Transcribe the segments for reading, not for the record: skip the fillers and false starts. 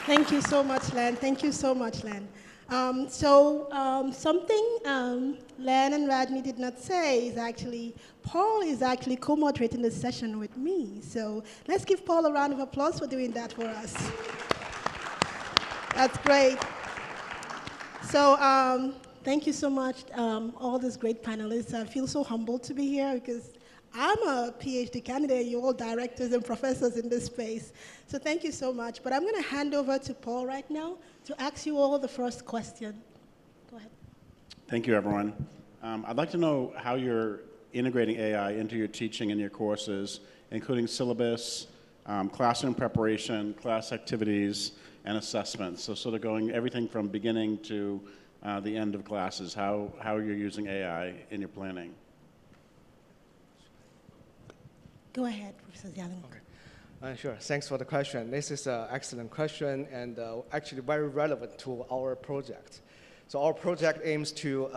Thank you so much, Len. Thank you so much, Len. Something Len and Rajni did not say is actually, Paul is actually co-moderating this session with me. So let's give Paul a round of applause for doing that for us. That's great. So thank you so much, all these great panelists. I feel so humbled to be here because I'm a PhD candidate. You're all directors and professors in this space. So thank you so much. But I'm going to hand over to Paul right now to ask you all the first question. Go ahead. Thank you, everyone. I'd like to know how you're integrating AI into your teaching and your courses, including syllabus, classroom preparation, class activities, and assessments. So sort of going everything from beginning to the end of classes, how you're using AI in your planning. Go ahead, Professor Zialing. Okay. Sure. Thanks for the question. This is an excellent question and actually very relevant to our project. So our project aims to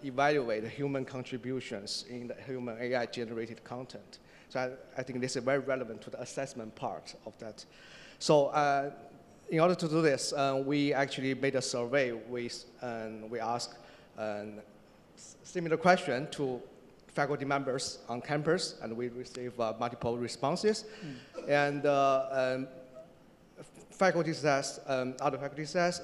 evaluate human contributions in the human AI-generated content. So I think this is very relevant to the assessment part of that. So in order to do this, we actually made a survey and we asked a similar question to faculty members on campus, and we received multiple responses. And faculty says, other faculty says,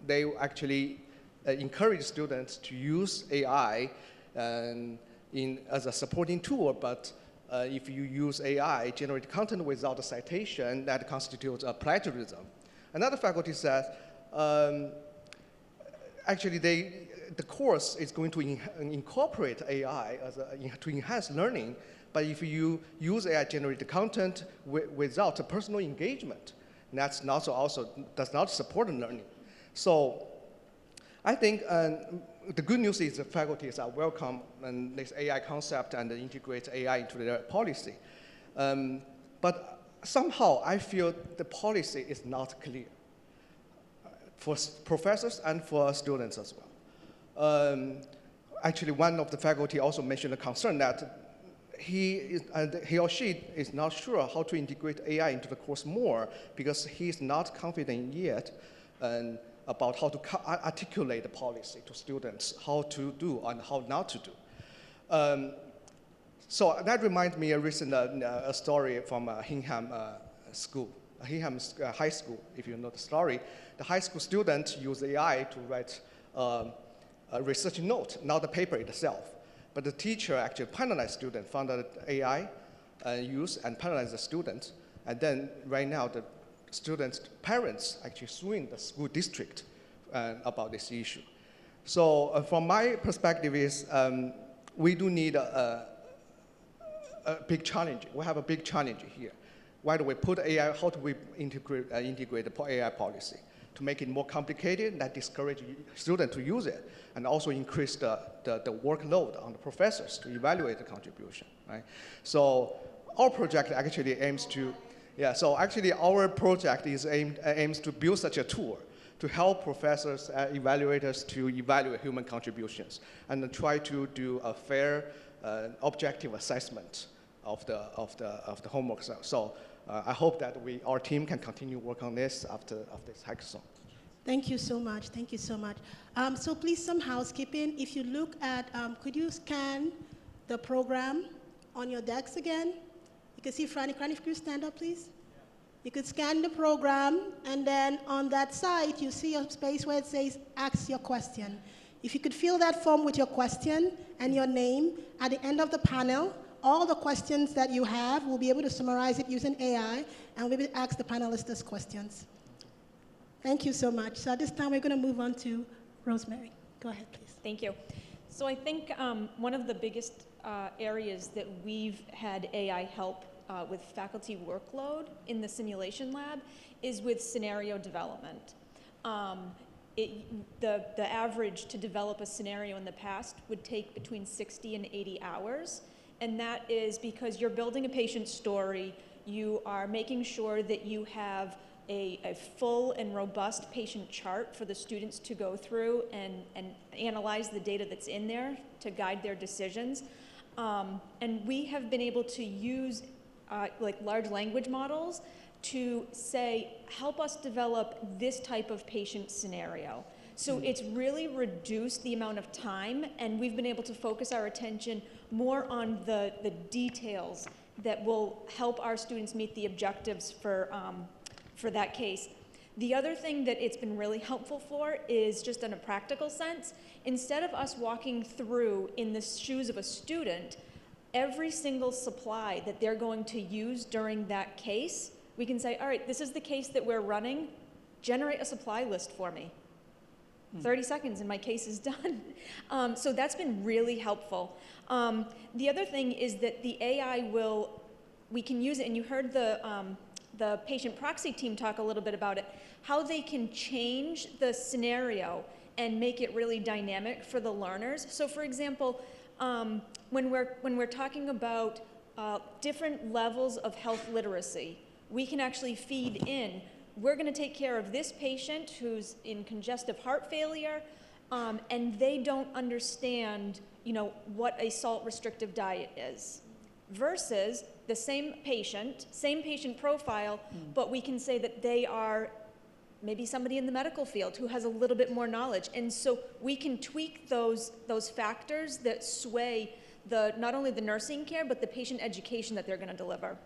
they actually encourage students to use AI as a supporting tool, but if you use AI, generate content without a citation, that constitutes a plagiarism. Another faculty says, actually the course is going to incorporate AI to enhance learning, but if you use AI-generated content without a personal engagement, that's not also does not support learning. So I think the good news is the faculties are welcome and this AI concept and integrate AI into their policy. But somehow I feel the policy is not clear for professors and for students as well. Actually, one of the faculty also mentioned a concern that he or she is not sure how to integrate AI into the course more because he is not confident yet about how to articulate the policy to students, how to do and how not to do. So that reminds me of a story from Hingham School, Hingham High School, if you know the story. The high school student used AI to write a research note, not the paper itself. But the teacher actually penalized students, found out AI use and penalized the students. And then right now, the students' parents actually suing the school district about this issue. So from my perspective is we do need a big challenge. We have a big challenge here. Why do we put AI, how do we integrate the AI policy? To make it more complicated, that discourage students to use it, and also increase the workload on the professors to evaluate the contribution, right? So our project actually aims to, so actually our project is aims to build such a tool to help professors, evaluators to evaluate human contributions and try to do a fair, objective assessment of the homework. So I hope that our team can continue work on this after this hackathon. Thank you so much. Thank you so much. So please, some housekeeping. If you look at, could you scan the program on your decks again? You can see Franny. Franny, if you stand up, please. You could scan the program, and then on that site, you see a space where it says, ask your question. If you could fill that form with your question and your name, at the end of the panel, all the questions that you have, we'll be able to summarize it using AI, and we'll be able to ask the panelists those questions. Thank you so much. So at this time, we're going to move on to Rosemary. Go ahead, please. Thank you. So I think one of the biggest areas that we've had AI help with faculty workload in the simulation lab is with scenario development. The average to develop a scenario in the past would take between 60 and 80 hours. And that is because you're building a patient story, you are making sure that you have a full and robust patient chart for the students to go through and analyze the data that's in there to guide their decisions. And we have been able to use like large language models to say, help us develop this type of patient scenario. So it's really reduced the amount of time, and we've been able to focus our attention more on the details that will help our students meet the objectives for that case. The other thing that it's been really helpful for is just in a practical sense, instead of us walking through in the shoes of a student, every single supply that they're going to use during that case, we can say, all right, this is the case that we're running, generate a supply list for me. 30 seconds and my case is done. So that's been really helpful. The other thing is that the AI we can use it, and you heard the patient proxy team talk a little bit about it, how they can change the scenario and make it really dynamic for the learners. So for example, when we're talking about different levels of health literacy, we can actually feed in, we're going to take care of this patient who's in congestive heart failure, and they don't understand, what a salt-restrictive diet is, versus the same patient profile, but we can say that they are maybe somebody in the medical field who has a little bit more knowledge. And so we can tweak those factors that sway not only the nursing care, but the patient education that they're going to deliver.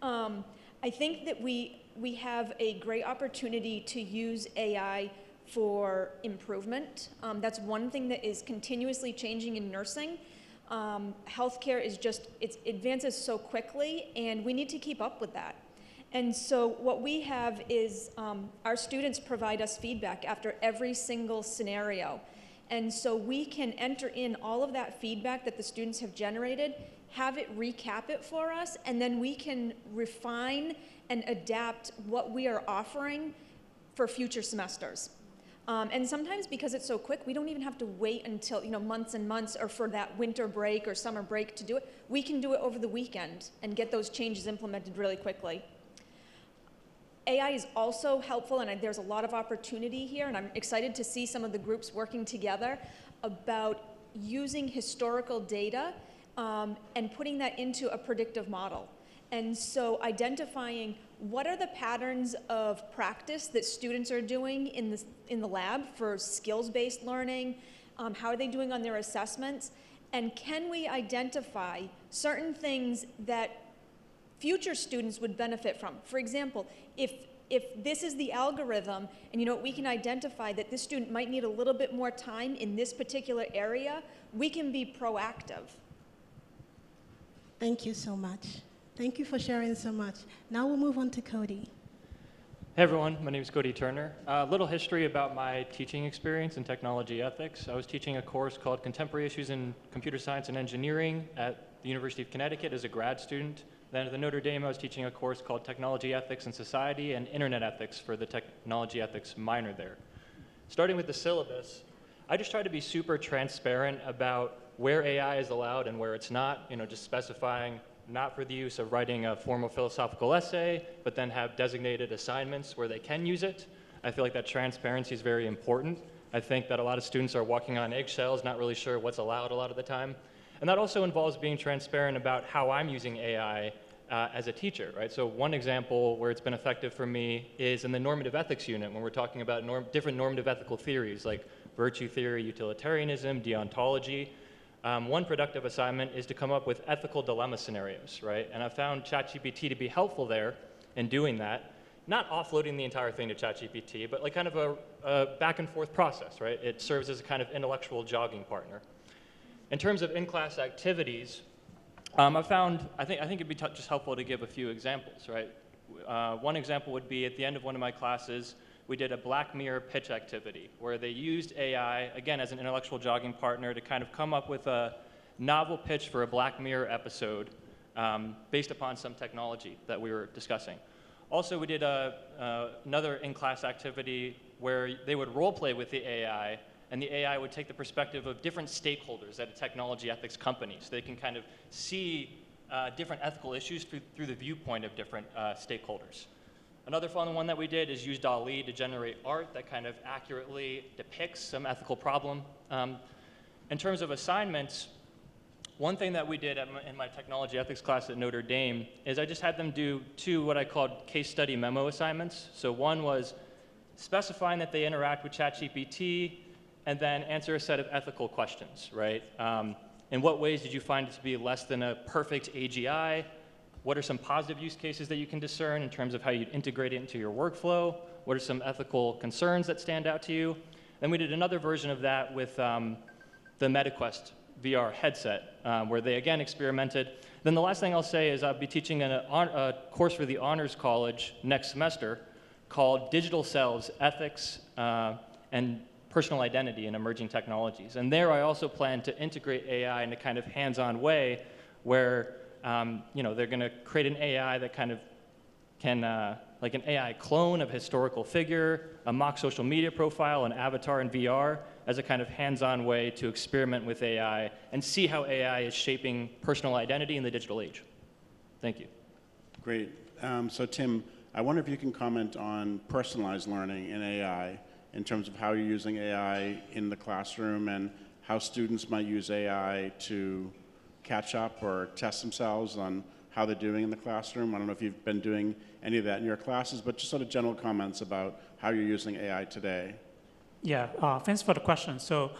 I think that we have a great opportunity to use AI for improvement. That's one thing that is continuously changing in nursing. Healthcare it advances so quickly, and we need to keep up with that. And so what we have is our students provide us feedback after every single scenario. And so we can enter in all of that feedback that the students have generated, have it recap it for us, and then we can refine and adapt what we are offering for future semesters. And sometimes because it's so quick, we don't even have to wait until months and months or for that winter break or summer break to do it. We can do it over the weekend and get those changes implemented really quickly. AI is also helpful, and there's a lot of opportunity here, and I'm excited to see some of the groups working together about using historical data and putting that into a predictive model. And so identifying what are the patterns of practice that students are doing in the lab for skills-based learning, how are they doing on their assessments, and can we identify certain things that future students would benefit from? For example, if this is the algorithm, and we can identify that this student might need a little bit more time in this particular area, we can be proactive. Thank you so much. Thank you for sharing so much. Now we'll move on to Cody. Hey everyone, my name is Cody Turner. A little history about my teaching experience in technology ethics. I was teaching a course called Contemporary Issues in Computer Science and Engineering at the University of Connecticut as a grad student. Then at the Notre Dame, I was teaching a course called Technology Ethics and Society and Internet Ethics for the Technology Ethics minor there. Starting with the syllabus, I just try to be super transparent about where AI is allowed and where it's not, just specifying not for the use of writing a formal philosophical essay, but then have designated assignments where they can use it. I feel like that transparency is very important. I think that a lot of students are walking on eggshells, not really sure what's allowed a lot of the time. And that also involves being transparent about how I'm using AI as a teacher, right? So one example where it's been effective for me is in the normative ethics unit when we're talking about different normative ethical theories like virtue theory, utilitarianism, deontology. One productive assignment is to come up with ethical dilemma scenarios, right? And I found ChatGPT to be helpful there in doing that, not offloading the entire thing to ChatGPT, but like kind of a back and forth process, right? It serves as a kind of intellectual jogging partner. In terms of in-class activities, I think it'd be just helpful to give a few examples, right? One example would be at the end of one of my classes, we did a Black Mirror pitch activity where they used AI, again, as an intellectual jogging partner to kind of come up with a novel pitch for a Black Mirror episode based upon some technology that we were discussing. Also, we did another in-class activity where they would role play with the AI, and the AI would take the perspective of different stakeholders at a technology ethics company. So they can kind of see different ethical issues through the viewpoint of different stakeholders. Another fun one that we did is use DALL-E to generate art that kind of accurately depicts some ethical problem. In terms of assignments, One thing that we did in my technology ethics class at Notre Dame is I just had them do 2 what I called case study memo assignments. So one was specifying that they interact with ChatGPT and then answer a set of ethical questions, right? In what ways did you find it to be less than a perfect AGI? What are some positive use cases that you can discern in terms of how you'd integrate it into your workflow? What are some ethical concerns that stand out to you? Then we did another version of that with the MetaQuest VR headset, where they again experimented. Then the last thing I'll say is I'll be teaching a course for the Honors College next semester called Digital Selves, Ethics, and Personal Identity in Emerging Technologies. And there I also plan to integrate AI in a kind of hands-on way where they're going to create an AI that kind of can, like an AI clone of a historical figure, a mock social media profile, an avatar in VR, as a kind of hands-on way to experiment with AI and see how AI is shaping personal identity in the digital age. Thank you. Great. So Tim, I wonder if you can comment on personalized learning in AI in terms of how you're using AI in the classroom and how students might use AI to catch up or test themselves on how they're doing in the classroom. I don't know if you've been doing any of that in your classes, but just sort of general comments about how you're using AI today. Yeah, thanks for the question. So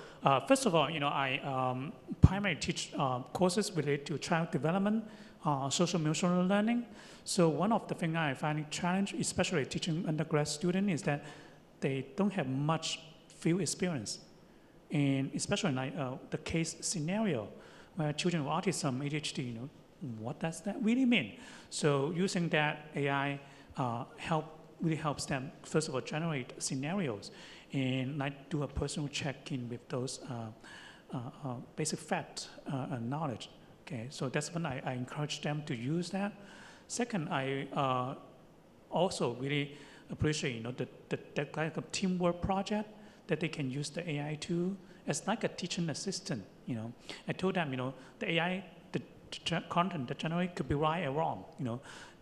first of all, I primarily teach courses related to child development, social emotional learning. So one of the things I find a challenge, especially teaching undergrad students, is that they don't have much field experience. And especially like the case scenario where children with autism, ADHD, what does that really mean? So using that AI really helps them, first of all, generate scenarios and like do a personal check-in with those basic fact knowledge. Okay, so that's when I encourage them to use that. Second, I also really appreciate that kind of teamwork project that they can use the AI to as like a teaching assistant. I told them, the AI, the content that generate could be right or wrong.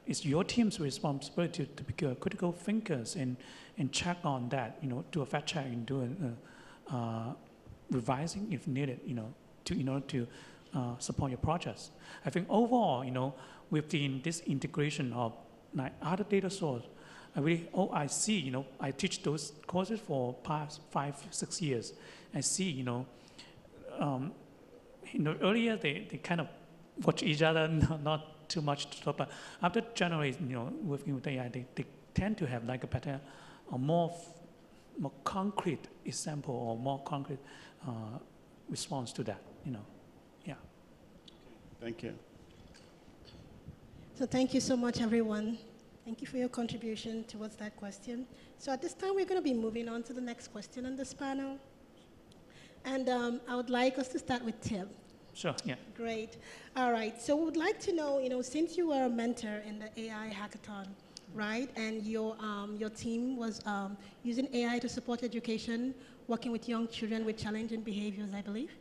It's your team's responsibility to be critical thinkers and check on that. Do a fact check and do a revising if needed. In order to support your projects. I think overall, within this integration of like other data source, I see, I teach those courses for past 5-6 years. I see, earlier they kind of watch each other, not too much to talk, but after generating, working with AI, they tend to have like a better, or more concrete example or more concrete response to that, yeah. Thank you. So thank you so much, everyone. Thank you for your contribution towards that question. So at this time, we're going to be moving on to the next question on this panel. And I would like us to start with Tim. Sure, yeah. Great. All right. So we would like to know, since you were a mentor in the AI hackathon, right? And your team was using AI to support education, working with young children with challenging behaviors, I believe?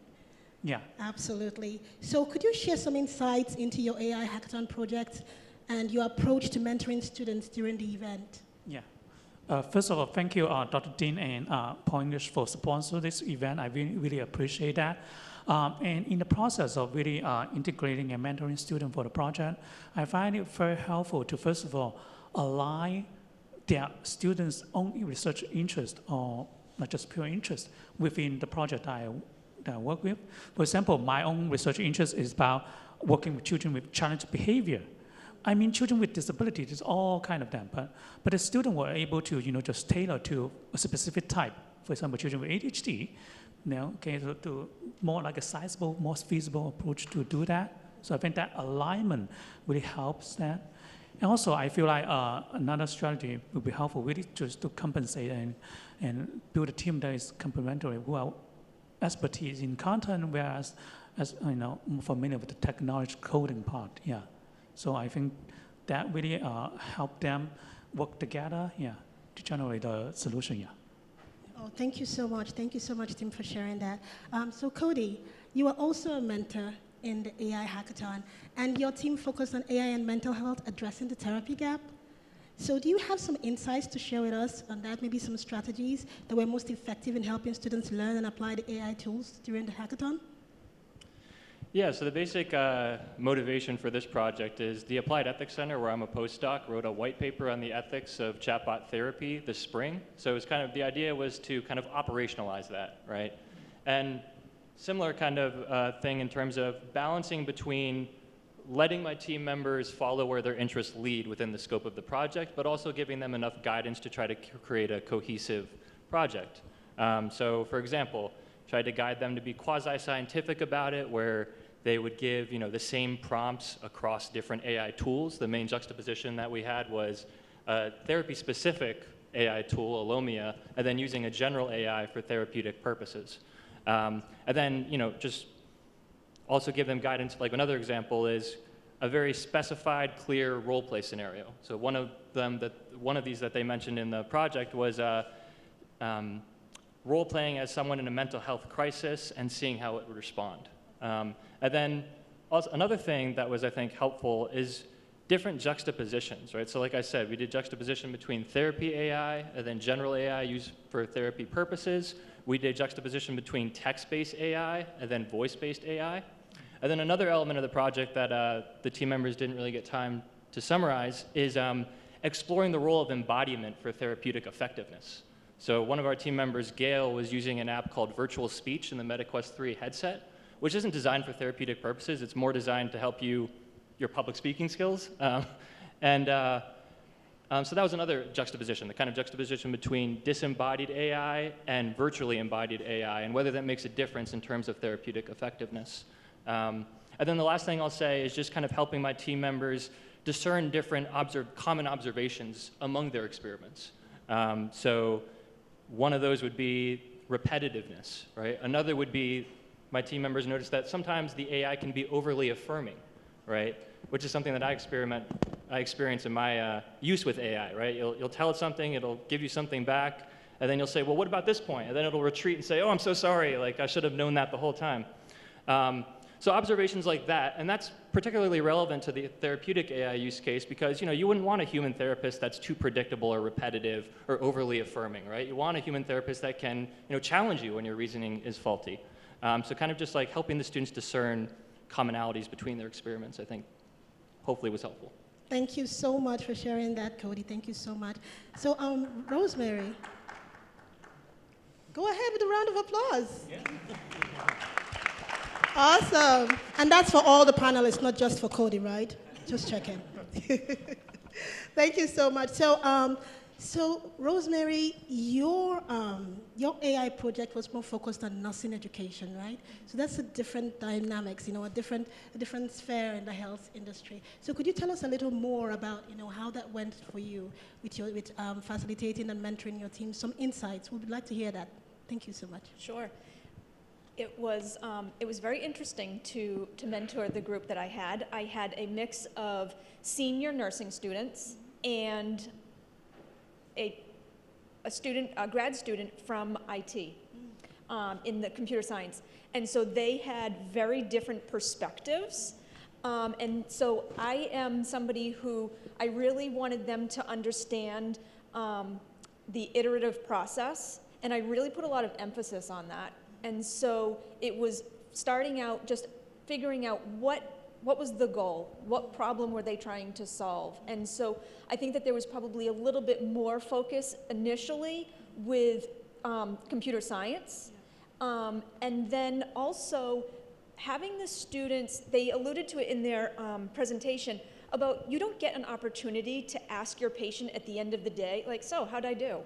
Yeah. Absolutely. So could you share some insights into your AI hackathon project and your approach to mentoring students during the event? Yeah. First of all, thank you, Dr. Dean and Paul English for sponsoring this event. I really appreciate that. And in the process of really integrating and mentoring students for the project, I find it very helpful to, first of all, align their students' own research interest or not just pure interest within the project that I work with. For example, my own research interest is about working with children with challenged behavior. I mean, children with disabilities, there's all kind of them, but the students were able to, just tailor to a specific type. For example, children with ADHD, so to more like a sizable, more feasible approach to do that. So I think that alignment really helps that. And also, I feel like another strategy would be helpful, really just to compensate and build a team that is complementary, who are expertise in content, whereas more familiar with the technology coding part. Yeah. So I think that really help them work together, to generate a solution, Oh, thank you so much. Thank you so much, Tim, for sharing that. So Cody, you are also a mentor in the AI hackathon, and your team focused on AI and mental health, addressing the therapy gap. So do you have some insights to share with us on that, maybe some strategies that were most effective in helping students learn and apply the AI tools during the hackathon? Yeah, so the basic motivation for this project is the Applied Ethics Center, where I'm a postdoc, wrote a white paper on the ethics of chatbot therapy this spring. So it was kind of, the idea was to kind of operationalize that, right? And similar kind of thing in terms of balancing between letting my team members follow where their interests lead within the scope of the project, but also giving them enough guidance to try to create a cohesive project. So for example, tried to guide them to be quasi-scientific about it, where they would give, the same prompts across different AI tools. The main juxtaposition that we had was a therapy-specific AI tool, Alomia, and then using a general AI for therapeutic purposes. And then, just also give them guidance. Like another example is a very specified, clear role play scenario. So one of these that they mentioned in the project was role playing as someone in a mental health crisis and seeing how it would respond. And then also another thing that was, I think, helpful is different juxtapositions, right? So like I said, we did juxtaposition between therapy AI and then general AI used for therapy purposes. We did juxtaposition between text-based AI and then voice-based AI. And then another element of the project that the team members didn't really get time to summarize is exploring the role of embodiment for therapeutic effectiveness. So one of our team members, Gail, was using an app called Virtual Speech in the MetaQuest 3 headset, which isn't designed for therapeutic purposes. It's more designed to help your public speaking skills. So that was another juxtaposition, the kind of juxtaposition between disembodied AI and virtually embodied AI, and whether that makes a difference in terms of therapeutic effectiveness. And then the last thing I'll say is just kind of helping my team members discern different common observations among their experiments. So one of those would be repetitiveness, right? Another would be my team members notice that sometimes the AI can be overly affirming, right? Which is something that I experience in my use with AI, right? You'll tell it something, it'll give you something back, and then you'll say, well, what about this point? And then it'll retreat and say, oh, I'm so sorry, like I should have known that the whole time. So observations like that, and that's particularly relevant to the therapeutic AI use case because you wouldn't want a human therapist that's too predictable or repetitive or overly affirming, right? You want a human therapist that can challenge you when your reasoning is faulty. So kind of just like helping the students discern commonalities between their experiments, I think hopefully was helpful. Thank you so much for sharing that, Cody. Thank you so much. So, Rosemary, go ahead with a round of applause. Yeah. Awesome. And that's for all the panelists, not just for Cody, right? Just checking. Thank you so much. So Rosemary, your AI project was more focused on nursing education, right? So that's a different dynamics, a different sphere in the health industry. So could you tell us a little more about, how that went for you with facilitating and mentoring your team? Some insights. We would like to hear that. Thank you so much. Sure. It was very interesting to mentor the group that I had. I had a mix of senior nursing students and a grad student from IT in the computer science. And so they had very different perspectives. And so I am somebody who I really wanted them to understand the iterative process, and I really put a lot of emphasis on that. And so it was starting out just figuring out what was the goal? What problem were they trying to solve? And so I think that there was probably a little bit more focus initially with computer science. And then also having the students, they alluded to it in their presentation, about you don't get an opportunity to ask your patient at the end of the day, like, so how'd I do?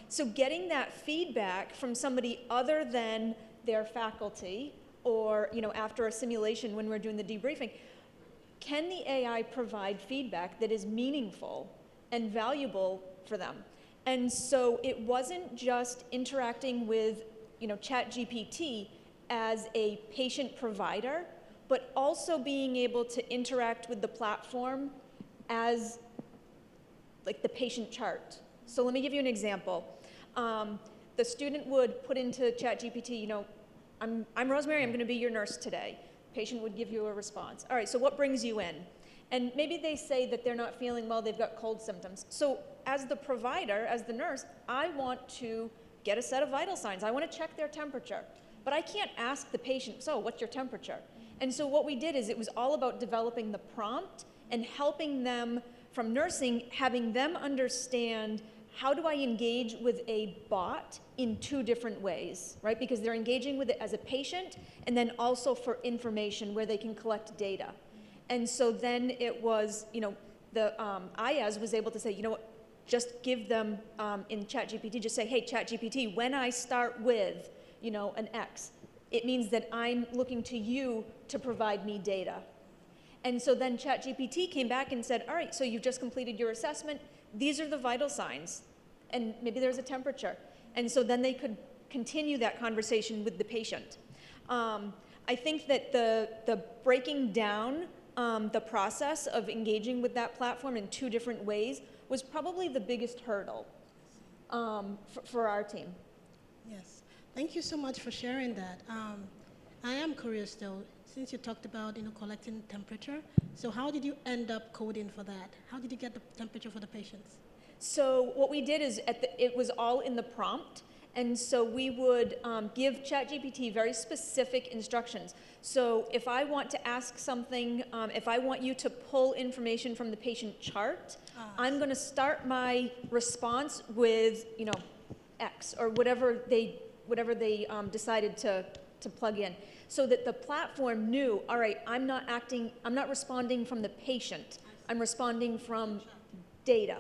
So getting that feedback from somebody other than their faculty, or after a simulation when we're doing the debriefing, can the AI provide feedback that is meaningful and valuable for them? And so it wasn't just interacting with ChatGPT as a patient provider, but also being able to interact with the platform as like the patient chart. So let me give you an example. The student would put into ChatGPT, I'm Rosemary, I'm going to be your nurse today. Patient would give you a response. All right, so what brings you in? And maybe they say that they're not feeling well, they've got cold symptoms. So as the provider, as the nurse, I want to get a set of vital signs. I want to check their temperature. but I can't ask the patient, so what's your temperature? And so what we did is it was all about developing the prompt and helping them from nursing, having them understand how do I engage with a bot in 2 different ways, right? Because they're engaging with it as a patient and then also for information where they can collect data. And so then it was, the IAS was able to say, you know what, just give them in ChatGPT, just say, hey, ChatGPT, when I start with, an X, it means that I'm looking to you to provide me data. And so then ChatGPT came back and said, all right, so you've just completed your assessment. These are the vital signs. And maybe there's a temperature. And so then they could continue that conversation with the patient. I think that the breaking down the process of engaging with that platform in 2 different ways was probably the biggest hurdle for our team. Yes. Thank you so much for sharing that. I am curious though, since you talked about collecting temperature, so how did you end up coding for that? How did you get the temperature for the patients? So what we did is it was all in the prompt. And so we would give ChatGPT very specific instructions. So if I want to ask something, if I want you to pull information from the patient chart, I'm going to start my response with, X or whatever they decided to plug in, so that the platform knew, all right, I'm not responding from the patient, I'm responding from data.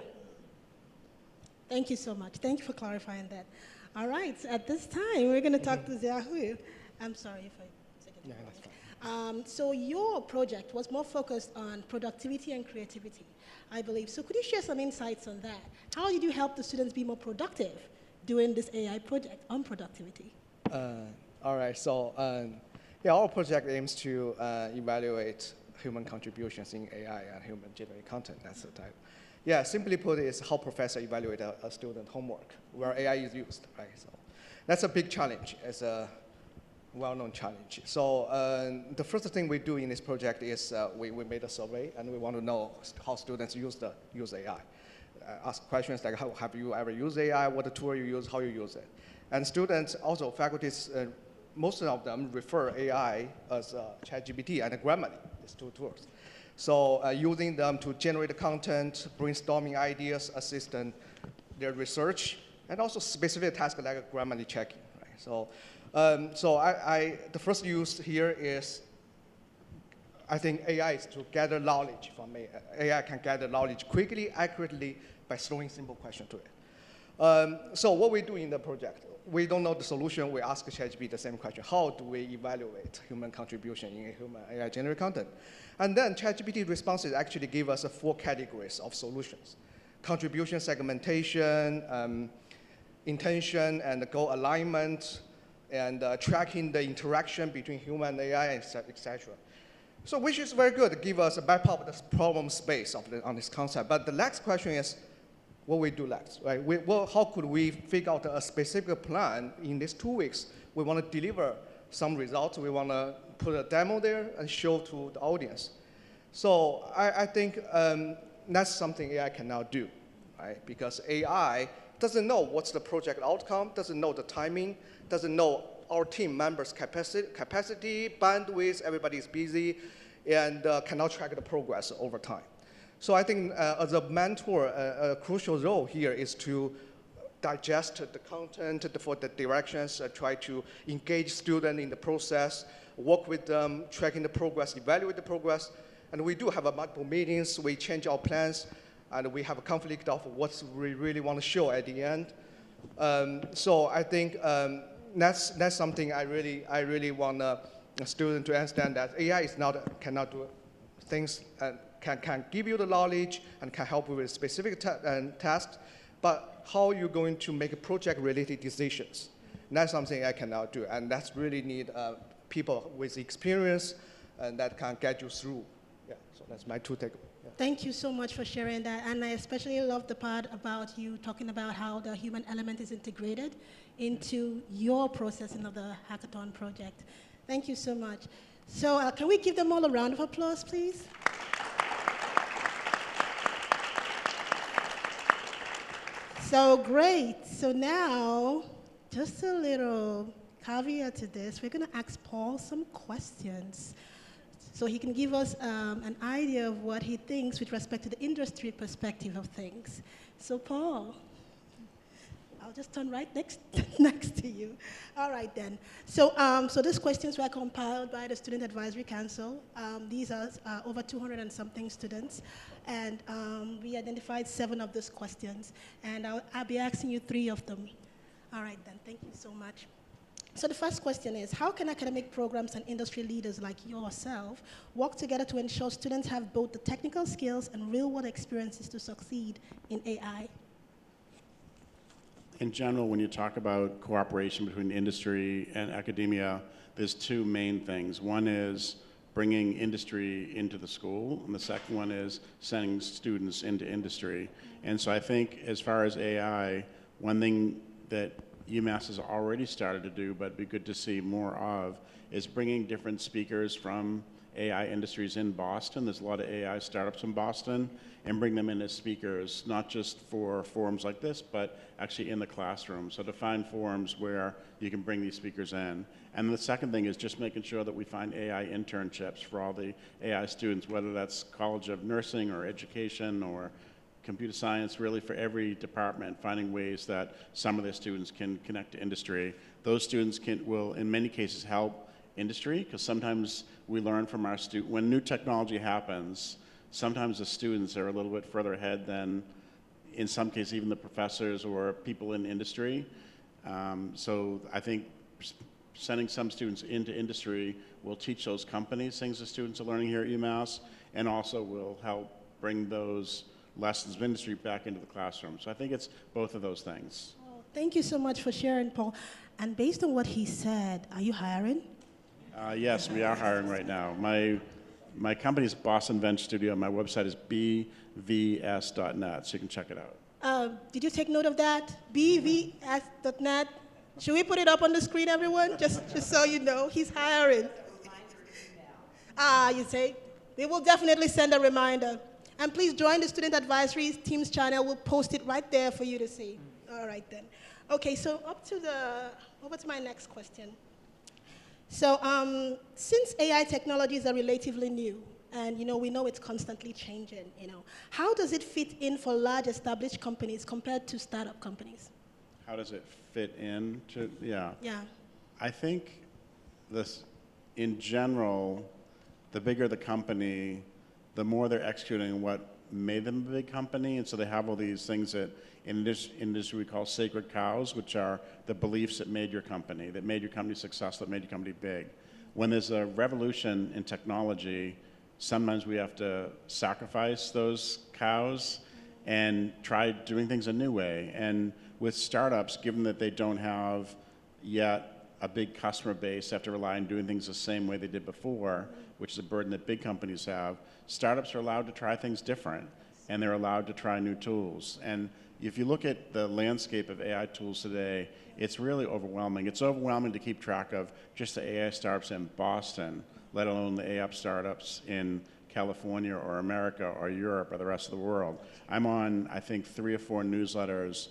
Thank you so much. Thank you for clarifying that. All right, so at this time, we're going to talk to Xiaohui. I'm sorry if I said it. Yeah, that's fine. So your project was more focused on productivity and creativity, I believe. So could you share some insights on that? How did you help the students be more productive doing this AI project on productivity? All right, so our project aims to evaluate human contributions in AI and human-generated content. That's the type. Yeah, simply put, is how professor evaluate a student homework where AI is used, right? So that's a big challenge. It's a well-known challenge. So the first thing we do in this project is we made a survey, and we want to know how students use AI. Ask questions like, how have you ever used AI? What tool you use? How you use it? And students, also faculties, most of them refer AI as ChatGPT and Grammarly, these 2 tools. So using them to generate content, brainstorming ideas, assist in their research, and also specific tasks like Grammarly checking. Right? So, the first use here is, I think AI is to gather knowledge from AI. AI can gather knowledge quickly, accurately, by throwing simple questions to it. So what we do in the project, we don't know the solution, we ask ChatGPT the same question. How do we evaluate human contribution in human AI-generated content? And then ChatGPT responses actually give us 4 categories of solutions: contribution segmentation, intention and goal alignment, and tracking the interaction between human and AI, etc. So which is very good, give us a map of the problem space on this concept. But the next question is, what we do next, right? How could we figure out a specific plan in these 2 weeks? We want to deliver some results. We want to put a demo there and show to the audience. So I think that's something AI can now do, right? Because AI doesn't know what's the project outcome, doesn't know the timing, doesn't know our team members' capacity, bandwidth, everybody's busy, and cannot track the progress over time. So I think as a mentor, a crucial role here is to digest the content for the directions, try to engage students in the process, work with them, tracking the progress, evaluate the progress. And we do have multiple meetings, we change our plans, and we have a conflict of what we really want to show at the end. So I think that's something I really want a student to understand, that AI cannot do things, can give you the knowledge and can help you with specific tasks, but how you're going to make project-related decisions. And that's something I cannot do, and that's really need people with experience and that can get you through. Yeah, so that's my 2 takeaways. Yeah. Thank you so much for sharing that, and I especially love the part about you talking about how the human element is integrated into your processing of the hackathon project. Thank you so much. So can we give them all a round of applause, please? So great. So now, just a little caveat to this, we're going to ask Paul some questions so he can give us an idea of what he thinks with respect to the industry perspective of things. So Paul, I'll just turn right next to you. All right then. So, so these questions were compiled by the Student Advisory Council. These are over 200 and something students, and we identified 7 of those questions, and I'll be asking you 3 of them. All right then. Thank you so much. So the first question is, how can academic programs and industry leaders like yourself work together to ensure students have both the technical skills and real-world experiences to succeed in AI? In general, when you talk about cooperation between industry and academia, there's 2 main things. One is bringing industry into the school, and the second one is sending students into industry. And so I think as far as AI, one thing that UMass has already started to do, but it'd be good to see more of, is bringing different speakers from AI industries in Boston. There's a lot of AI startups in Boston, and bring them in as speakers, not just for forums like this, but actually in the classroom. So to find forums where you can bring these speakers in. And the second thing is just making sure that we find AI internships for all the AI students, whether that's College of Nursing or Education or computer science, really for every department, finding ways that some of their students can connect to industry. Those students will, in many cases, help industry, because sometimes we learn from our students. When new technology happens, sometimes the students are a little bit further ahead than, in some cases, even the professors or people in industry. So I think sending some students into industry will teach those companies things the students are learning here at UMass, and also will help bring those lessons of industry back into the classroom. So I think it's both of those things. Oh, thank you so much for sharing, Paul. And based on what he said, are you hiring? Yes, we are hiring right now. My company is Boston Venture Studio. My website is bvs.net, so you can check it out. Did you take note of that? bvs.net. Should we put it up on the screen, everyone? Just so you know, he's hiring. You say? We will definitely send a reminder. And please join the Student Advisory Team's channel. We'll post it right there for you to see. All right, then. Okay, so over to my next question. So since AI technologies are relatively new, and we know it's constantly changing, how does it fit in for large established companies compared to startup companies? How does it fit in to, yeah. I think in general, the bigger the company, the more they're executing what made them a big company, and so they have all these things that in this industry we call sacred cows, which are the beliefs that made your company successful, that made your company big. When there's a revolution in technology, sometimes we have to sacrifice those cows and try doing things a new way. And with startups, given that they don't have yet a big customer base, they have to rely on doing things the same way they did before, which is a burden that big companies have. Startups are allowed to try things different, and they're allowed to try new tools. And if you look at the landscape of AI tools today, it's really overwhelming. It's overwhelming to keep track of just the AI startups in Boston, let alone the AI startups in California or America or Europe or the rest of the world. I'm on, I think, 3 or 4 newsletters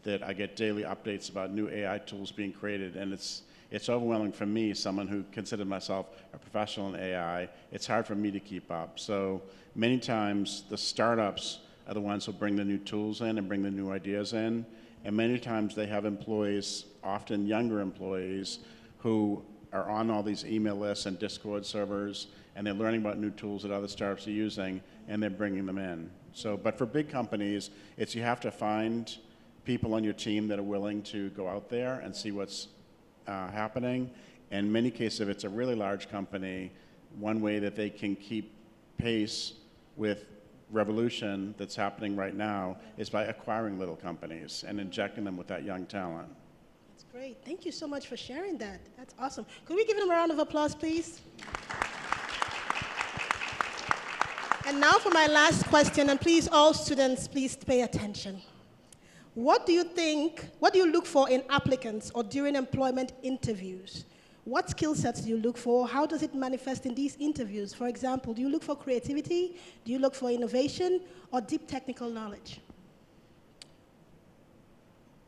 that I get daily updates about new AI tools being created, and it's overwhelming for me, someone who considered myself a professional in AI. It's hard for me to keep up. So many times the startups are the ones who bring the new tools in and bring the new ideas in, and many times they have employees, often younger employees, who are on all these email lists and Discord servers, and they're learning about new tools that other startups are using, and they're bringing them in. So, but for big companies, you have to find people on your team that are willing to go out there and see what's happening. In many cases, if it's a really large company, one way that they can keep pace with revolution that's happening right now is by acquiring little companies and injecting them with that young talent. That's great. Thank you so much for sharing that. That's awesome. Could we give them a round of applause, please? And now for my last question, and please, all students, please pay attention. What do you look for in applicants or during employment interviews? What skill sets do you look for? How does it manifest in these interviews? For example, do you look for creativity? Do you look for innovation or deep technical knowledge?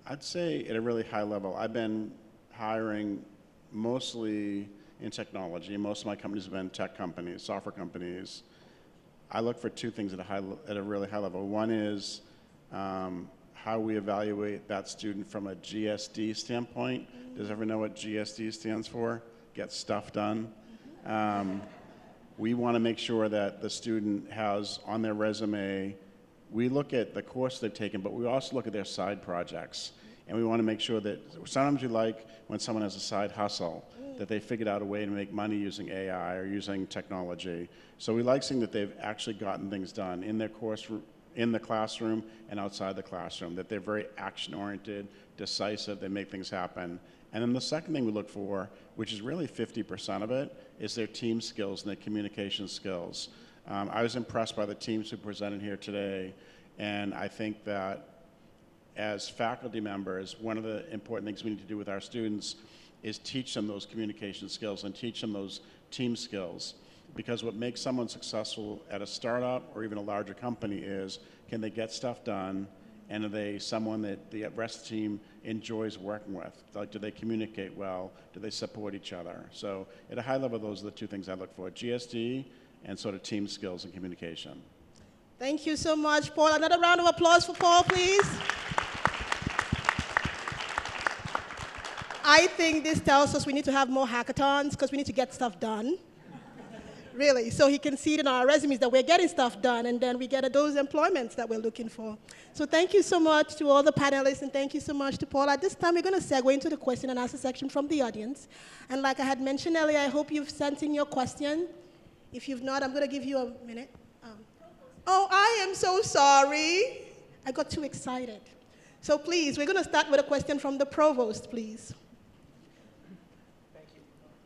I'd say at a really high level, I've been hiring mostly in technology. Most of my companies have been tech companies, software companies. I look for two things at a really high level. One is how we evaluate that student from a GSD standpoint. Does everyone know what GSD stands for? Get stuff done. We want to make sure that the student has on their resume, we look at the course they've taken, but we also look at their side projects. And we want to make sure that sometimes we like when someone has a side hustle, that they figured out a way to make money using AI or using technology. So we like seeing that they've actually gotten things done in their course, in the classroom and outside the classroom, that they're very action-oriented, decisive, they make things happen. And then the second thing we look for, which is really 50% of it, is their team skills and their communication skills. I was impressed by the teams who presented here today, and I think that as faculty members, one of the important things we need to do with our students is teach them those communication skills and teach them those team skills. Because what makes someone successful at a startup or even a larger company is, can they get stuff done, and are they someone that the rest of the team enjoys working with? Like, do they communicate well? Do they support each other? So at a high level, those are the two things I look for, GSD and sort of team skills and communication. Thank you so much, Paul. Another round of applause for Paul, please. I think this tells us we need to have more hackathons because we need to get stuff done. Really, so he can see it in our resumes that we're getting stuff done, and then we get those employments that we're looking for. So thank you so much to all the panelists, and thank you so much to Paul. At this time, we're going to segue into the question and answer section from the audience. And like I had mentioned earlier, I hope you've sent in your question. If you've not, I'm going to give you a minute. Oh, I am so sorry. I got too excited. So please, we're going to start with a question from the provost, please. Thank you.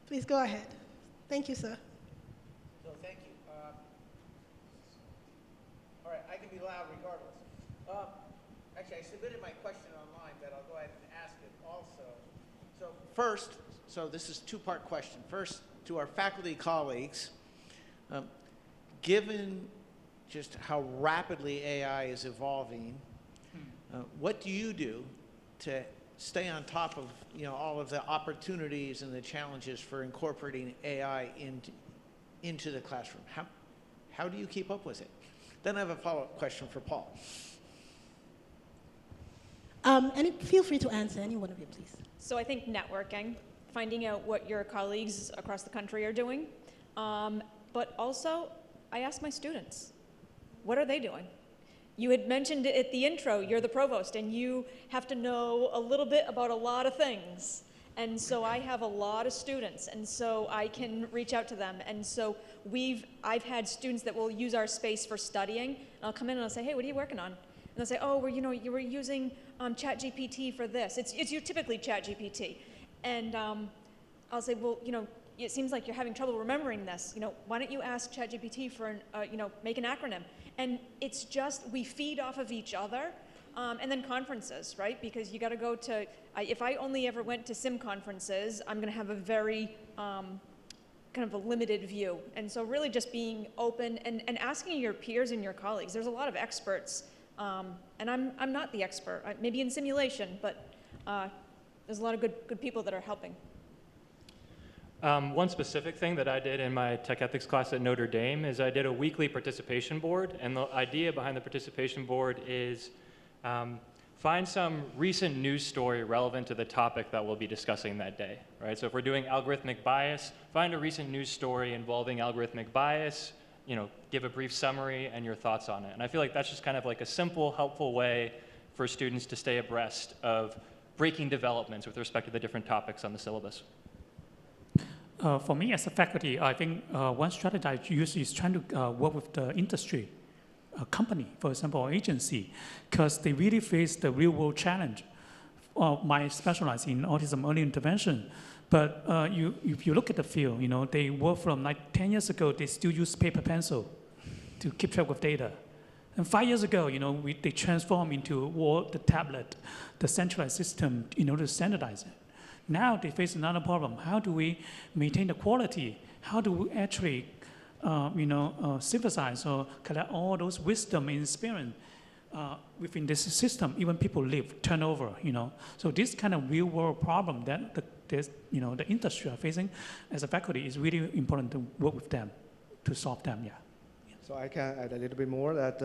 Please go ahead. Thank you, sir. No, thank you. All right, I can be loud regardless. Actually, I submitted my question online, but I'll go ahead and ask it also. So first, this is a two-part question. First, to our faculty colleagues, given just how rapidly AI is evolving, what do you do to stay on top of all of the opportunities and the challenges for incorporating AI into the classroom? How do you keep up with it? Then I have a follow-up question for Paul. Feel free to answer, any one of you, please. So I think networking, finding out what your colleagues across the country are doing. But also, I ask my students, what are they doing? You had mentioned at the intro, you're the provost, and you have to know a little bit about a lot of things. And so I have a lot of students, and so I can reach out to them. And so I've had students that will use our space for studying, and I'll come in and I'll say, hey, what are you working on? And they'll say, oh, well, you were using ChatGPT for this. It's typically ChatGPT. And I'll say, well, it seems like you're having trouble remembering this. Why don't you ask ChatGPT for make an acronym? And it's just, we feed off of each other. And then conferences, right? Because you got to go to, if I only ever went to SIM conferences, I'm going to have a very kind of a limited view. And so really just being open and asking your peers and your colleagues. There's a lot of experts, and I'm not the expert, maybe in simulation, but there's a lot of good people that are helping. One specific thing that I did in my tech ethics class at Notre Dame is I did a weekly participation board, and the idea behind the participation board is find some recent news story relevant to the topic that we'll be discussing that day, right? So if we're doing algorithmic bias, find a recent news story involving algorithmic bias, give a brief summary and your thoughts on it. And I feel like that's just kind of like a simple, helpful way for students to stay abreast of breaking developments with respect to the different topics on the syllabus. For me as a faculty, I think one strategy I use is trying to work with the industry, a company, for example, or agency, because they really face the real world challenge. I specialize in autism early intervention, but if you look at the field, they work from like 10 years ago, they still use paper pencil to keep track of data. And 5 years ago, they transformed into the tablet, the centralized system, in order to standardize it. Now they face another problem. How do we maintain the quality? How do we actually, synthesize or collect all those wisdom and experience within this system? Even people leave, turnover, So this kind of real-world problem that the this, the industry are facing, as a faculty, it's really important to work with them to solve them. Yeah. So I can add a little bit more that,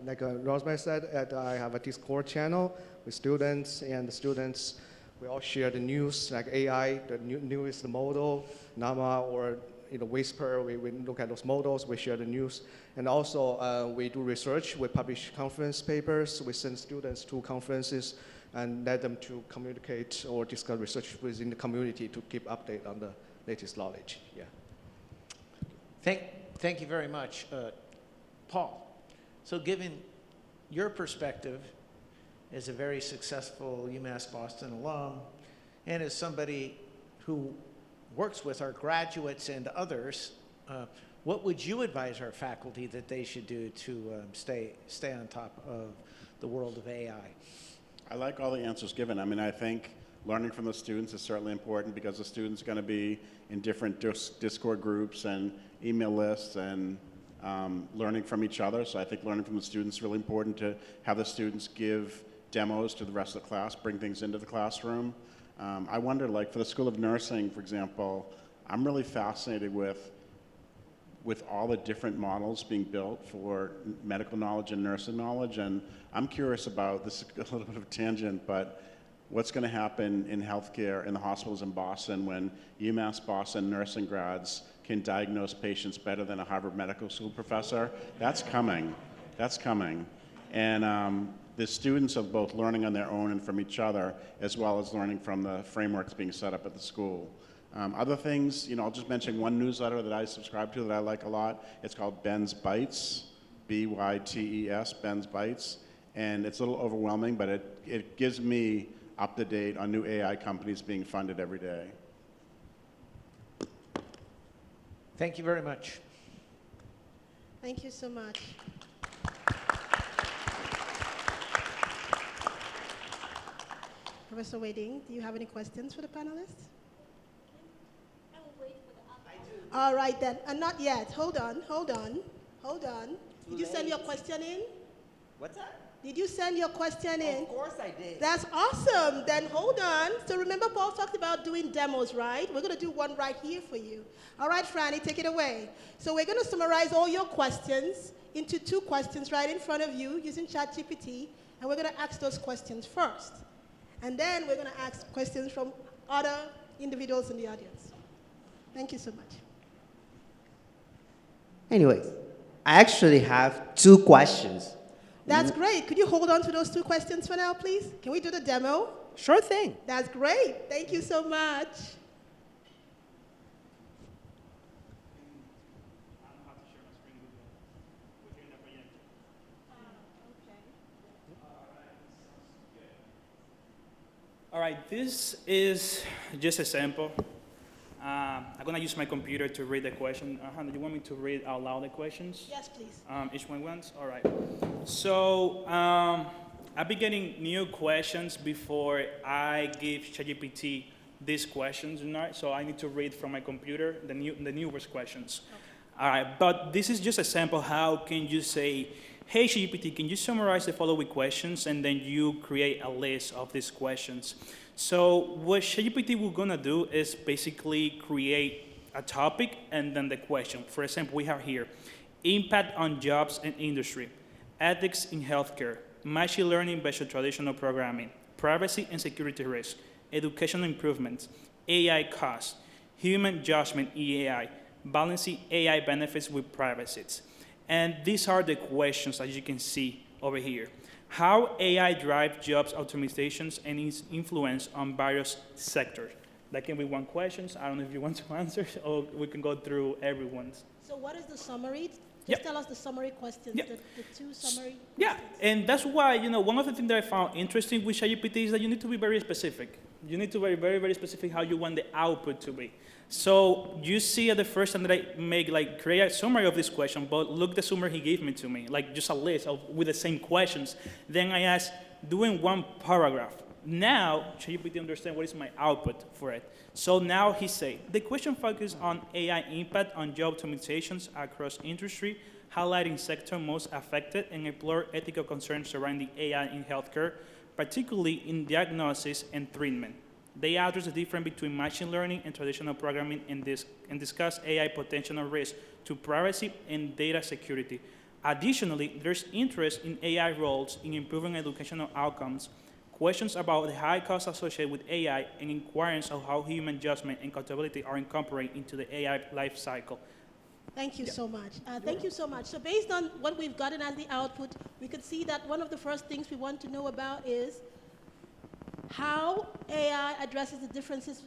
like Rosemary said, that I have a Discord channel with students, and the students, we all share the news, like AI, the newest model, Llama or Whisper, we look at those models, we share the news. And also we do research, we publish conference papers, we send students to conferences and let them to communicate or discuss research within the community to keep update on the latest knowledge. Yeah. Thank you very much. Paul, so given your perspective as a very successful UMass Boston alum and as somebody who works with our graduates and others, what would you advise our faculty that they should do to stay on top of the world of AI? I like all the answers given. I mean, I think learning from the students is certainly important because the students are going to be in different Discord groups and email lists and learning from each other. So I think learning from the students is really important, to have the students give demos to the rest of the class, bring things into the classroom. I wonder, like for the School of Nursing, for example, I'm really fascinated with all the different models being built for medical knowledge and nursing knowledge. And I'm curious about, this is a little bit of a tangent, but what's going to happen in healthcare in the hospitals in Boston when UMass Boston nursing grads can diagnose patients better than a Harvard Medical School professor? That's coming. That's coming. And the students are both learning on their own and from each other, as well as learning from the frameworks being set up at the school. Other things, I'll just mention one newsletter that I subscribe to that I like a lot. It's called Ben's Bites, B-Y-T-E-S, Ben's Bites. And it's a little overwhelming, but it gives me up to date on new AI companies being funded every day. Thank you very much. Thank you so much. Professor Wading, do you have any questions for the panelists? I will wait for the answer. All right then, not yet. Hold on. Did you send your question in? What's that? Did you send your question in? Of course I did. That's awesome. Then hold on. So remember Paul talked about doing demos, right? We're going to do one right here for you. All right, Franny, take it away. So we're going to summarize all your questions into 2 questions right in front of you using ChatGPT, and we're going to ask those questions first. And then we're going to ask questions from other individuals in the audience. Thank you so much. Anyways, I actually have 2 questions. That's great. Could you hold on to those 2 questions for now, please? Can we do the demo? Sure thing. That's great. Thank you so much. All right, this is just a sample. I'm gonna use my computer to read the question. Do you want me to read out loud the questions? Yes, please. Each one once? All right. So I've been getting new questions before I give ChatGPT these questions, so I need to read from my computer the newest questions. Okay. All right, but this is just a sample. How can you say, hey, ChatGPT, can you summarize the following questions, and then you create a list of these questions. So what ChatGPT we're gonna do is basically create a topic and then the question. For example, we have here, impact on jobs and industry, ethics in healthcare, machine learning versus traditional programming, privacy and security risk, educational improvements, AI costs, human judgment in AI, balancing AI benefits with privacy. And these are the questions that you can see over here. How AI drives jobs optimizations and its influence on various sectors. That can be one question. I don't know if you want to answer, or we can go through everyone's. So what is the summary? Just Yep. tell us the summary questions, Yep. the 2 summary Yeah, questions. and that's why, one of the things that I found interesting with ChatGPT is that you need to be very specific. You need to be very, very specific how you want the output to be. So you see at the first time that I create a summary of this question, but look the summary he gave me to me, like just a list with the same questions. Then I asked, doing one paragraph. Now, ChatGPT understand what is my output for it. So now he say, the question focuses on AI impact on job optimizations across industry, highlighting sector most affected and explore ethical concerns surrounding AI in healthcare, particularly in diagnosis and treatment. They address the difference between machine learning and traditional programming and discuss AI potential risks to privacy and data security. Additionally, there's interest in AI roles in improving educational outcomes, questions about the high costs associated with AI, and inquiries of how human judgment and accountability are incorporated into the AI life cycle. Thank you so much. Thank you so much. So based on what we've gotten as the output, we could see that one of the first things we want to know about is how AI addresses the differences.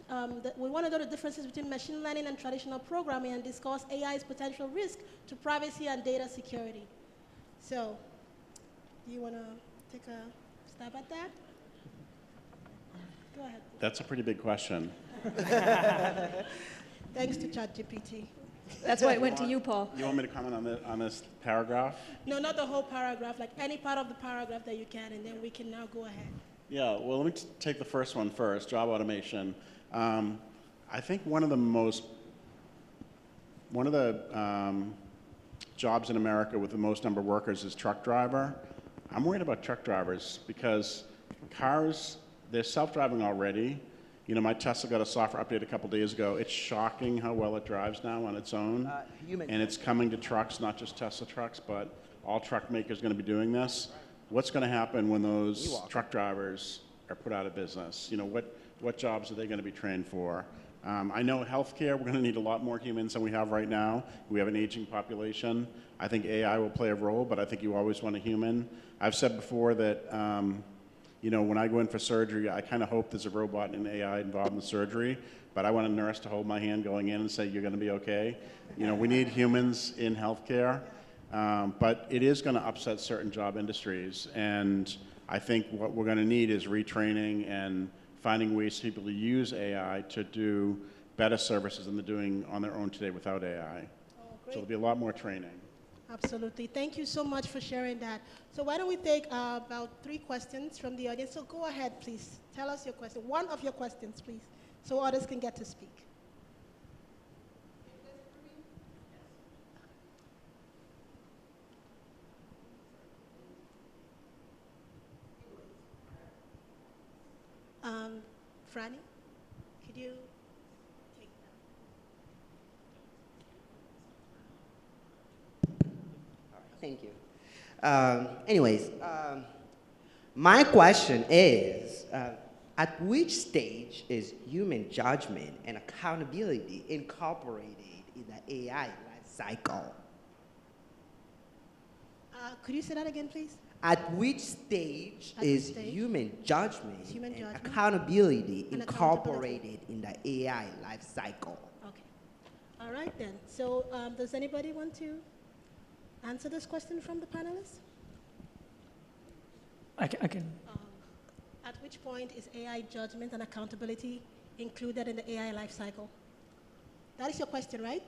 We want to know the differences between machine learning and traditional programming and discuss AI's potential risk to privacy and data security. So, do you want to take a stab at that? Go ahead. That's a pretty big question. Thanks to ChatGPT. That's why it went to you, Paul. You want me to comment on this paragraph? No, not the whole paragraph, like any part of the paragraph that you can, and then we can now go ahead. Yeah, well, let me take the first one first, job automation. I think one of the jobs in America with the most number of workers is truck driver. I'm worried about truck drivers because cars, they're self-driving already. You know, my Tesla got a software update a couple days ago. It's shocking how well it drives now on its own. And it's coming to trucks, not just Tesla trucks, but all truck makers are going to be doing this. What's going to happen when those truck drivers are put out of business? You know, what jobs are they going to be trained for? I know healthcare, we're going to need a lot more humans than we have right now. We have an aging population. I think AI will play a role, but I think you always want a human. I've said before that, you know, when I go in for surgery, I kind of hope there's a robot and an AI involved in the surgery, but I want a nurse to hold my hand going in and say, you're going to be okay. You know, we need humans in healthcare. But it is going to upset certain job industries, and I think what we're going to need is retraining and finding ways for people to use AI to do better services than they're doing on their own today without AI. Oh, so there'll be a lot more training. Absolutely. Thank you so much for sharing that. So why don't we take about 3 questions from the audience. So go ahead, please. Tell us your question. One of your questions, please, so others can get to speak. Franny, could you take that? Thank you. Anyways, my question is, at which stage is human judgment and accountability incorporated in the AI life cycle? Could you say that again, please? At which stage is human judgment Human and judgment accountability and incorporated in the AI life cycle? Okay. All right, then. So does anybody want to answer this question from the panelists? I can. At which point is AI judgment and accountability included in the AI life cycle? That is your question, right?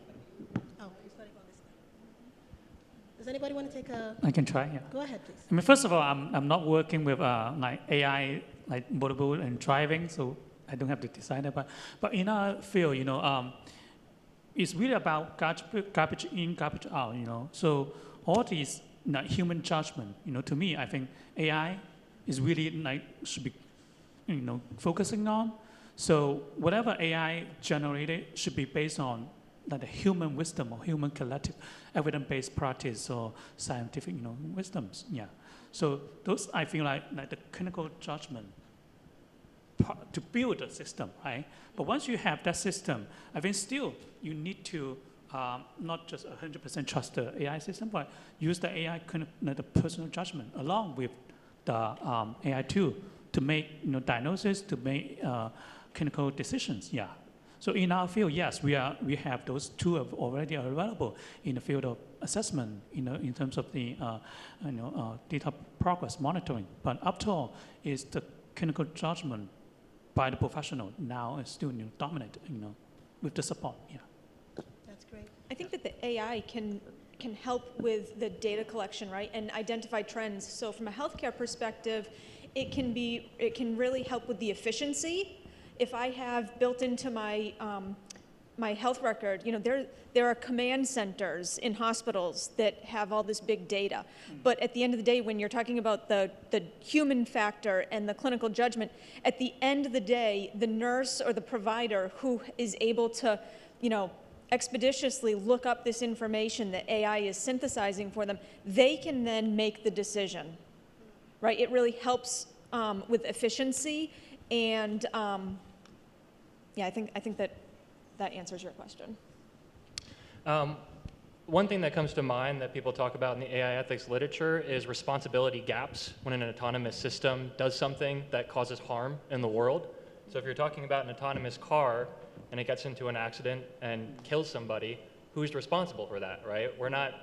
Oh, it's not about this. Does anybody want to take a... I can try, yeah. Go ahead, please. I mean, first of all, I'm not working with like AI, like mobile and driving, so I don't have to decide that. But in our field, you know, it's really about garbage in, garbage out, you know. So all these like, human judgment, you know, to me, I think AI is really like should be, you know, focusing on. So whatever AI generated should be based on like the human wisdom or human collective evidence-based practice or scientific, you know, wisdoms. Yeah. So those I feel like the clinical judgment to build a system, right? But once you have that system, I think still you need to not just 100% trust the AI system, but use the AI kind of the personal judgment along with the AI tool to make, you know, diagnosis, to make clinical decisions. Yeah. So in our field, yes, we have those tools already available in the field of assessment, you know, in terms of the data progress monitoring. But after all, is the clinical judgment by the professional now is still, you know, dominant, you know, with the support. Yeah. That's great. I think that the AI can help with the data collection, right, and identify trends. So from a healthcare perspective, it can really help with the efficiency. If I have built into my my health record, there are command centers in hospitals that have all this big data. But at the end of the day, when you're talking about the human factor and the clinical judgment, at the end of the day, the nurse or the provider who is able to, expeditiously look up this information that AI is synthesizing for them, they can then make the decision, right? It really helps with efficiency, and I think that answers your question. One thing that comes to mind that people talk about in the AI ethics literature is responsibility gaps when an autonomous system does something that causes harm in the world. So if you're talking about an autonomous car and it gets into an accident and kills somebody, who's responsible for that, right? We're not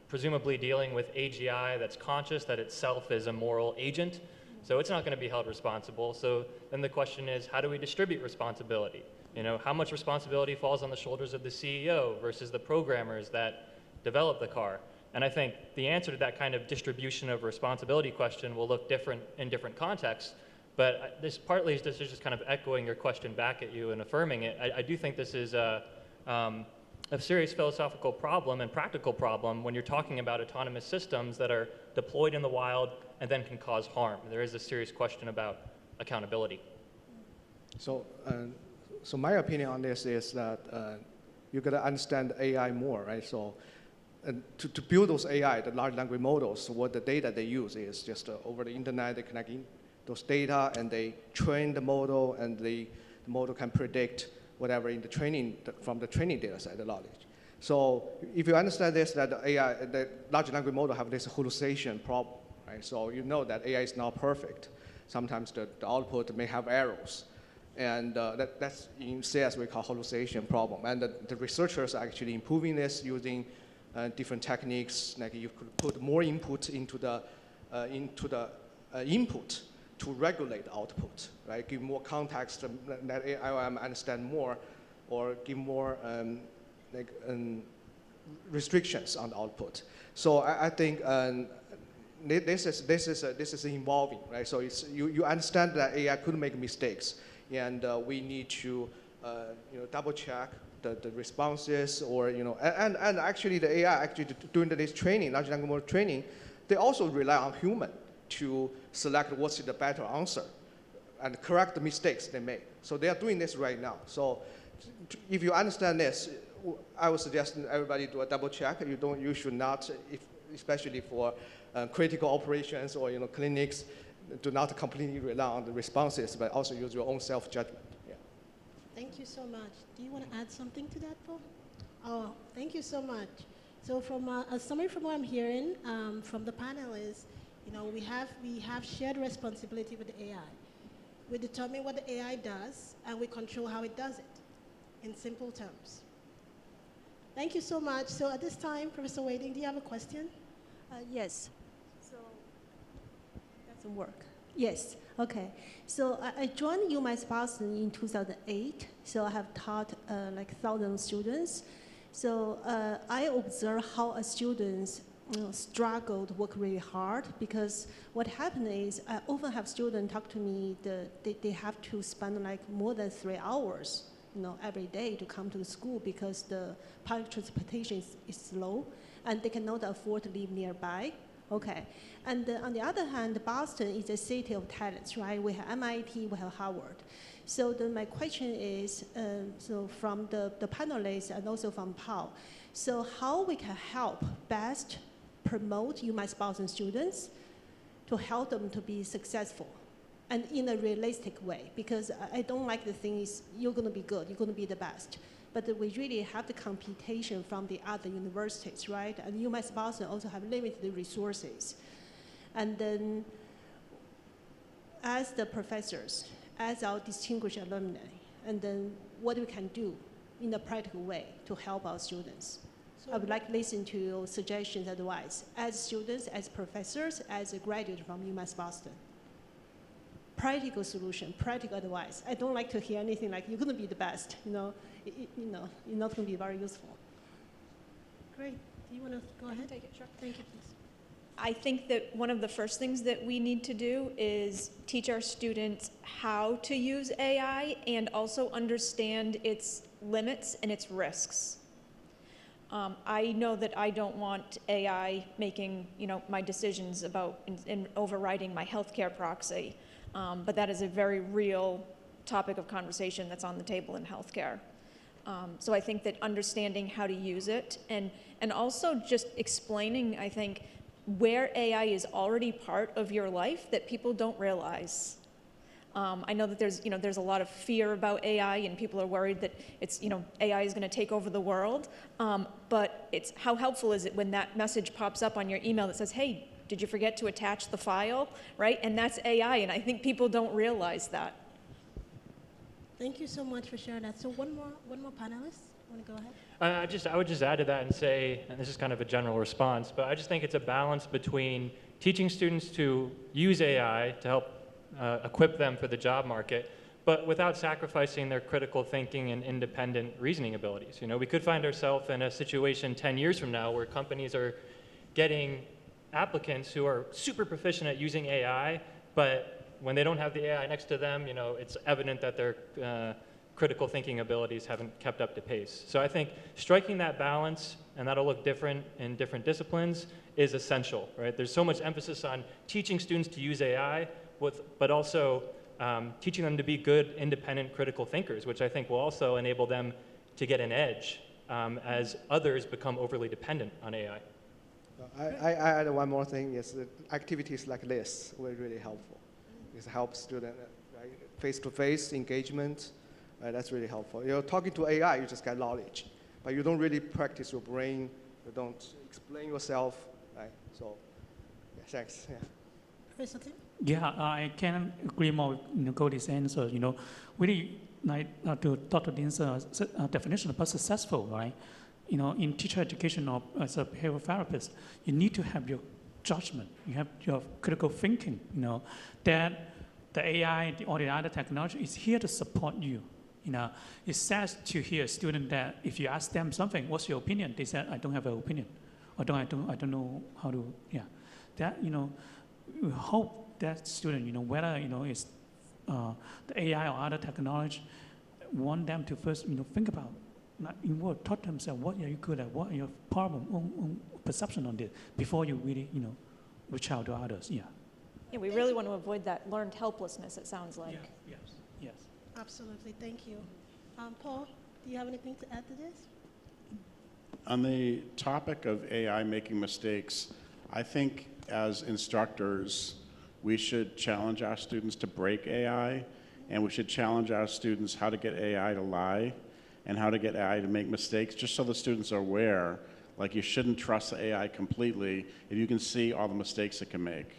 presumably dealing with AGI that's conscious, that itself is a moral agent, so it's not going to be held responsible. So then the question is, how do we distribute responsibility? How much responsibility falls on the shoulders of the CEO versus the programmers that develop the car? And I think the answer to that kind of distribution of responsibility question will look different in different contexts. But this is just kind of echoing your question back at you and affirming it. I do think this is a serious philosophical problem and practical problem when you're talking about autonomous systems that are deployed in the wild and then can cause harm. There is a serious question about accountability. So my opinion on this is that you got to understand AI more, right? So to build those AI, the large language models, what the data they use is just over the internet, they connect in those data and they train the model, and the model can predict whatever in the training, from the training data set, the knowledge. So if you understand this, that the large language model have this hallucination problem, right? So you know that AI is not perfect. Sometimes the output may have errors. And that's in CS we call hallucination problem. And the researchers are actually improving this using different techniques. Like you could put more input into the input to regulate the output, right? Give more context, that AI understand more, or give more restrictions on the output. So I think this is evolving, right? So you understand that AI could make mistakes, and we need to double check the responses, or and actually the AI during this training, large language model training, they also rely on human to select what's the better answer and correct the mistakes they make. So they are doing this right now. So if you understand this, I would suggest everybody do a double check. You should not, especially for critical operations or clinics, do not completely rely on the responses, but also use your own self-judgment. Yeah. Thank you so much. Do you want to add something to that, Paul? Oh, thank you so much. So from a summary from what I'm hearing from the panel is, we have shared responsibility with the AI. We determine what the AI does, and we control how it does it, in simple terms. Thank you so much. So at this time, Professor Wading, do you have a question? Yes. So, doesn't work. Yes, okay. So I joined UMass Boston in 2008. So I have taught like 1,000 students. So I observe how a students struggle to work really hard, because what happened is I often have students talk to me they have to spend like more than 3 hours every day to come to the school because the public transportation is slow and they cannot afford to live nearby. Okay, and on the other hand, Boston is a city of talents, right? We have MIT, we have Harvard. So then my question is, so from the panelists and also from Paul, so how we can help best promote UMass Boston students to help them to be successful and in a realistic way, because I don't like the thing is you're going to be good, you're going to be the best. But we really have the competition from the other universities, right? And UMass Boston also have limited resources. And then as the professors, as our distinguished alumni, and then what we can do in a practical way to help our students. I would like to listen to your suggestions, advice, as students, as professors, as a graduate from UMass Boston. Practical solution, practical advice. I don't like to hear anything like, you're going to be the best, you're not going to be very useful. Great. Do you want to go ahead? Take it, sure. Thank you, please. I think that one of the first things that we need to do is teach our students how to use AI and also understand its limits and its risks. I know that I don't want AI making, my decisions about and overriding my healthcare proxy, but that is a very real topic of conversation that's on the table in healthcare. So I think that understanding how to use it and also just explaining, I think, where AI is already part of your life that people don't realize. I know that there's a lot of fear about AI and people are worried that AI is going to take over the world. But it's how helpful is it when that message pops up on your email that says, hey, did you forget to attach the file, right? And that's AI, and I think people don't realize that. Thank you so much for sharing that. So one more panelist. Want to go ahead? I would just add to that and say, and this is kind of a general response, but I just think it's a balance between teaching students to use AI to help equip them for the job market, but without sacrificing their critical thinking and independent reasoning abilities. We could find ourselves in a situation 10 years from now where companies are getting applicants who are super proficient at using AI, but when they don't have the AI next to them, it's evident that their critical thinking abilities haven't kept up to pace. So I think striking that balance, and that'll look different in different disciplines, is essential, right? There's so much emphasis on teaching students to use AI, but also teaching them to be good, independent, critical thinkers, which I think will also enable them to get an edge as others become overly dependent on AI. I add one more thing, is that activities like this were really helpful. It helps students, right? Face-to-face engagement, that's really helpful. Talking to AI, you just get knowledge, but you don't really practice your brain, you don't explain yourself, right? So, yeah, thanks. Yeah. Professor Tim? Yeah, I can agree more with Cody's answer. Really like to Dr. Dean's definition about successful, right? In teacher education or as a behavioral therapist, you need to have your judgment, you have your critical thinking, that the AI or the other technology is here to support you. It's sad to hear a student that if you ask them something, what's your opinion? They said, I don't have an opinion, or I don't know how to, yeah. That, we hope that student, whether, it's the AI or other technology, want them to first, think about, talk to themselves, what are you good at, what are your problem, perception on this, before you really, reach out to others, yeah. Yeah, we really want to avoid that learned helplessness, it sounds like. Yeah. Yes. Absolutely, thank you. Paul, do you have anything to add to this? On the topic of AI making mistakes, I think as instructors, we should challenge our students to break AI, and we should challenge our students how to get AI to lie and how to get AI to make mistakes, just so the students are aware, like you shouldn't trust the AI completely if you can see all the mistakes it can make.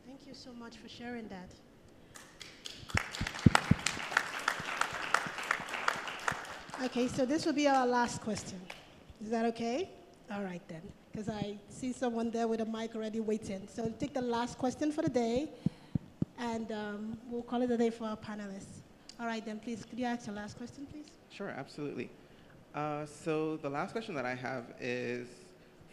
Thank you so much for sharing that. Okay, so this will be our last question. Is that okay? All right then, because I see someone there with a mic already waiting. So we'll take the last question for the day, and we'll call it a day for our panelists. All right then, please, could you ask your last question, please? Sure, absolutely. So the last question that I have is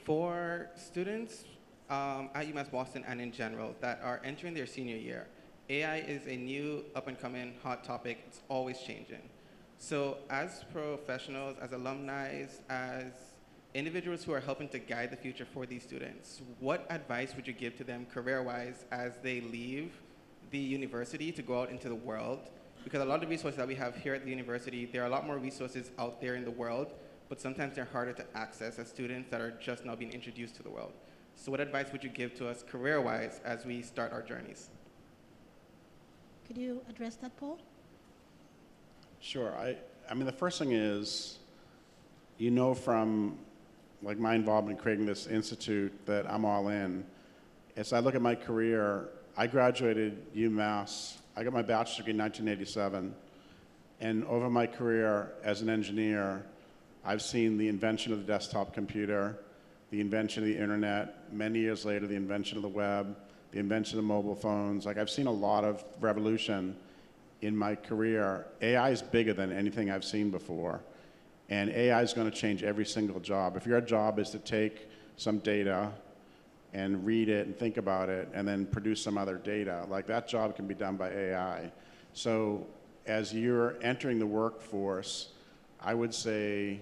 for students at UMass Boston and in general that are entering their senior year. AI is a new up-and-coming hot topic. It's always changing. So as professionals, as alumni, as individuals who are helping to guide the future for these students, what advice would you give to them career-wise as they leave the university to go out into the world? Because a lot of the resources that we have here at the university, there are a lot more resources out there in the world, but sometimes they're harder to access as students that are just now being introduced to the world. So what advice would you give to us career-wise as we start our journeys? Could you address that, Paul? Sure. I mean, the first thing is, from like my involvement in creating this institute that I'm all in. As I look at my career, I graduated UMass. I got my bachelor's degree in 1987. And over my career as an engineer, I've seen the invention of the desktop computer, the invention of the internet, many years later, the invention of the web, the invention of mobile phones. Like, I've seen a lot of revolution in my career. AI is bigger than anything I've seen before. And AI is going to change every single job. If your job is to take some data and read it and think about it and then produce some other data, like that job can be done by AI. So as you're entering the workforce, I would say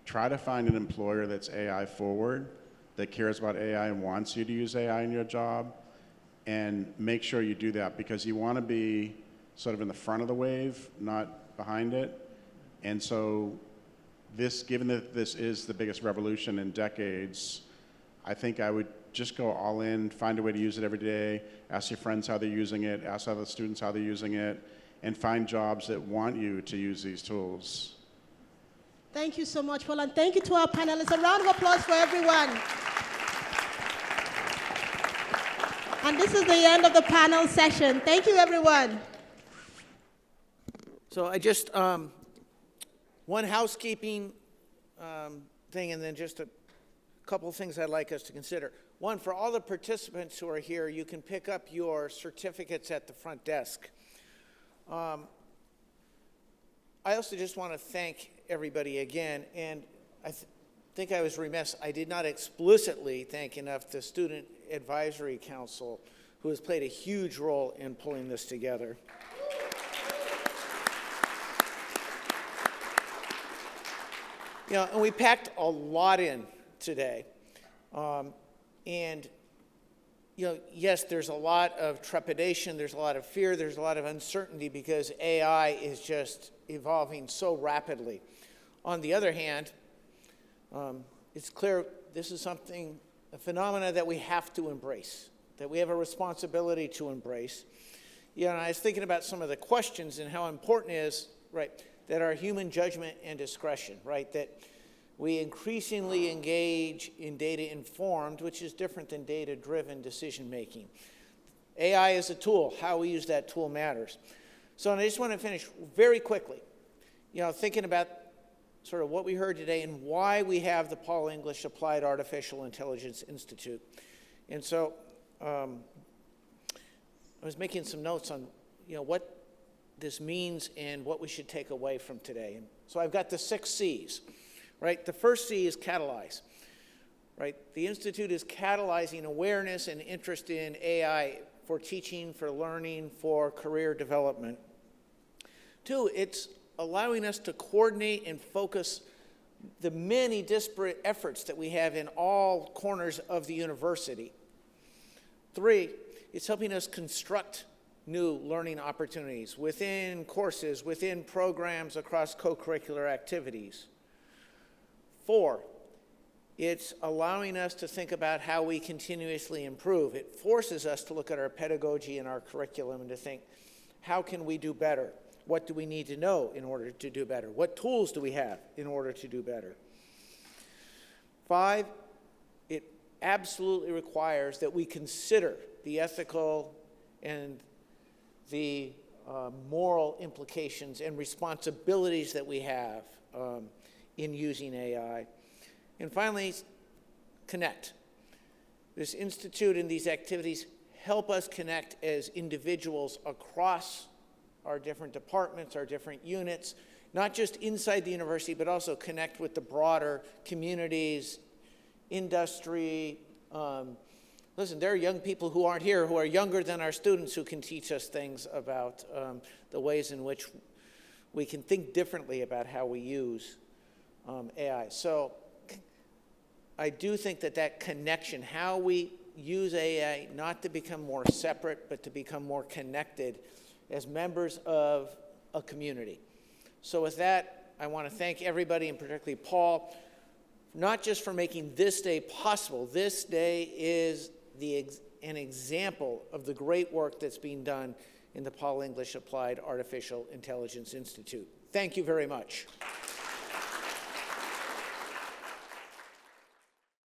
try to find an employer that's AI forward, that cares about AI and wants you to use AI in your job, and make sure you do that, because you want to be sort of in the front of the wave, not behind it. And so this, given that this is the biggest revolution in decades, I think I would just go all in, find a way to use it every day, ask your friends how they're using it, ask other students how they're using it, and find jobs that want you to use these tools. Thank you so much, Paul, and thank you to our panelists. A round of applause for everyone. And this is the end of the panel session. Thank you, everyone. So I just, one housekeeping thing, and then just a couple of things I'd like us to consider. One, for all the participants who are here, you can pick up your certificates at the front desk. I also just want to thank everybody again, and I think I was remiss. I did not explicitly thank enough the Student Advisory Council, who has played a huge role in pulling this together. You know, and we packed a lot in today. And, you know, yes, there's a lot of trepidation, there's a lot of fear, there's a lot of uncertainty because AI is just evolving so rapidly. On the other hand, it's clear this is something, a phenomena that we have to embrace, that we have a responsibility to embrace. You know, and I was thinking about some of the questions and how important it is, right, that our human judgment and discretion, right, that we increasingly engage in data-informed, which is different than data-driven decision-making. AI is a tool. How we use that tool matters. So and I just want to finish very quickly, you know, thinking about sort of what we heard today and why we have the Paul English Applied Artificial Intelligence Institute. And so I was making some notes on, you know, what this means and what we should take away from today. And so I've got the 6 C's. Right? The first C is catalyze. Right? The Institute is catalyzing awareness and interest in AI for teaching, for learning, for career development. 2, it's allowing us to coordinate and focus the many disparate efforts that we have in all corners of the university. 3, it's helping us construct new learning opportunities within courses, within programs, across co-curricular activities. 4, it's allowing us to think about how we continuously improve. It forces us to look at our pedagogy and our curriculum and to think, how can we do better? What do we need to know in order to do better? What tools do we have in order to do better? 5, it absolutely requires that we consider the ethical and the moral implications and responsibilities that we have in using AI. And finally, connect. This institute and these activities help us connect as individuals across our different departments, our different units, not just inside the university, but also connect with the broader communities, industry. Listen, there are young people who aren't here, who are younger than our students, who can teach us things about the ways in which we can think differently about how we use AI. So I do think that that connection, how we use AI, not to become more separate, but to become more connected as members of a community. So with that, I want to thank everybody, and particularly Paul, not just for making this day possible. This day is an example of the great work that's being done in the Paul English Applied Artificial Intelligence Institute. Thank you very much.